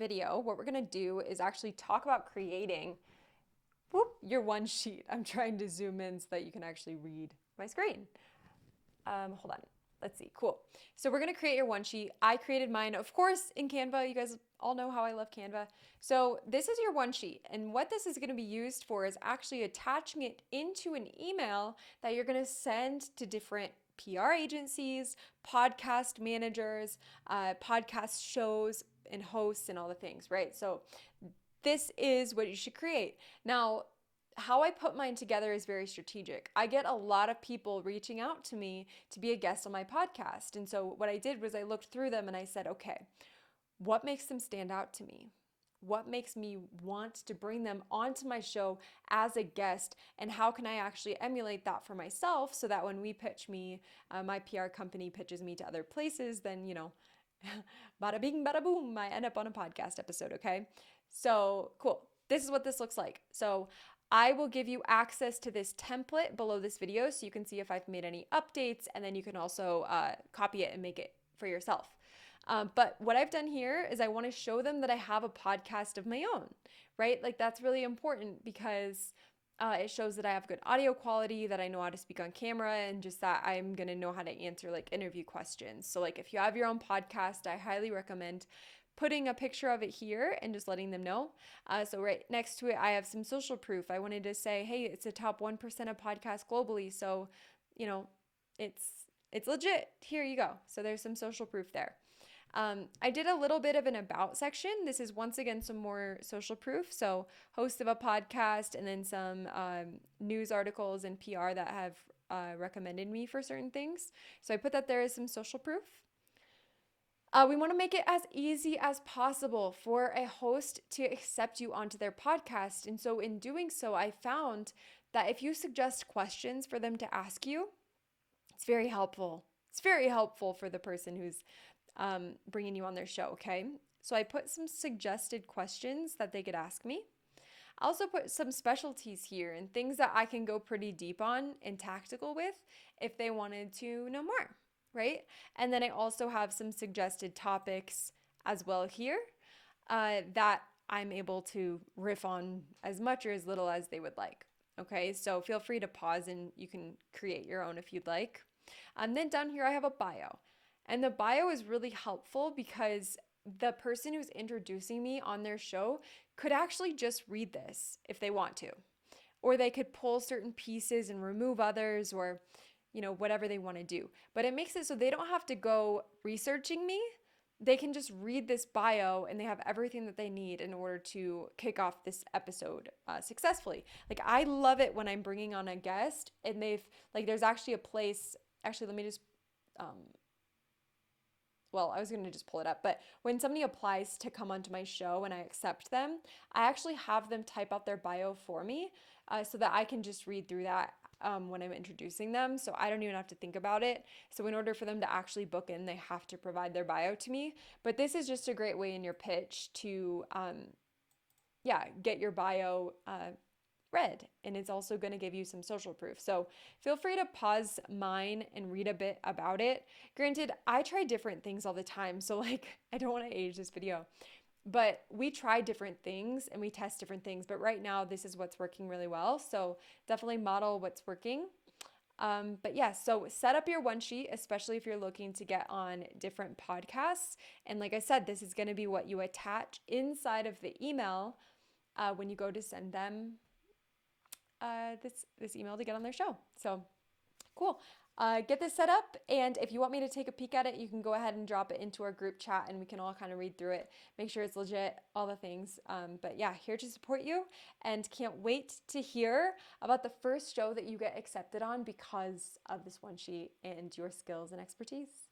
video, what we're gonna do is actually talk about creating your one sheet. I'm trying to zoom in so that you can actually read my screen. Hold on. Let's see. Cool. So we're going to create your one sheet. I created mine, of course, in Canva. You guys all know how I love Canva. So this is your one sheet. And what this is going to be used for is actually attaching it into an email that you're going to send to different PR agencies, podcast managers, podcast shows and hosts and all the things, right? So this is what you should create. Now, how I put mine together is very strategic. I get a lot of people reaching out to me to be a guest on my podcast. And so what I did was I looked through them and I said, okay, what makes them stand out to me? What makes me want to bring them onto my show as a guest? And how can I actually emulate that for myself so that when we pitch me, my PR company pitches me to other places, then, bada bing, bada boom, I end up on a podcast episode, okay? So cool. This is what this looks like. So I will give you access to this template below this video so you can see if I've made any updates, and then you can also copy it and make it for yourself. But what I've done here is I want to show them that I have a podcast of my own, right? Like that's really important because it shows that I have good audio quality, that I know how to speak on camera, and just that I'm going to know how to answer like interview questions. So like if you have your own podcast, I highly recommend putting a picture of it here and just letting them know. So right next to it, I have some social proof. I wanted to say, hey, it's a top 1% of podcasts globally. So, it's legit. Here you go. So there's some social proof there. I did a little bit of an about section. This is once again some more social proof. So host of a podcast and then some news articles and PR that have recommended me for certain things. So I put that there as some social proof. We want to make it as easy as possible for a host to accept you onto their podcast. And so in doing so, I found that if you suggest questions for them to ask you, it's very helpful. It's very helpful for the person who's bringing you on their show, okay? So I put some suggested questions that they could ask me. I also put some specialties here and things that I can go pretty deep on and tactical with if they wanted to know more. Right? And then I also have some suggested topics as well here that I'm able to riff on as much or as little as they would like. Okay, so feel free to pause and you can create your own if you'd like. And then down here I have a bio. And the bio is really helpful because the person who's introducing me on their show could actually just read this if they want to. Or they could pull certain pieces and remove others, or whatever they want to do. But it makes it so they don't have to go researching me. They can just read this bio and they have everything that they need in order to kick off this episode successfully. Like I love it when I'm bringing on a guest and there's actually a place, actually let me just, I was going to just pull it up, but when somebody applies to come onto my show and I accept them, I actually have them type out their bio for me so that I can just read through that when I'm introducing them. So I don't even have to think about it. So in order for them to actually book in, they have to provide their bio to me. But this is just a great way in your pitch to, get your bio read. And it's also going to give you some social proof. So feel free to pause mine and read a bit about it. Granted, I try different things all the time. So I don't want to age this video. But we try different things and we test different things. But right now, this is what's working really well. So definitely model what's working. So set up your one sheet, especially if you're looking to get on different podcasts. And like I said, this is going to be what you attach inside of the email when you go to send them this email to get on their show. So cool. Get this set up, and if you want me to take a peek at it, you can go ahead and drop it into our group chat and we can all kind of read through it, make sure it's legit, all the things. Here to support you, and can't wait to hear about the first show that you get accepted on because of this one sheet and your skills and expertise.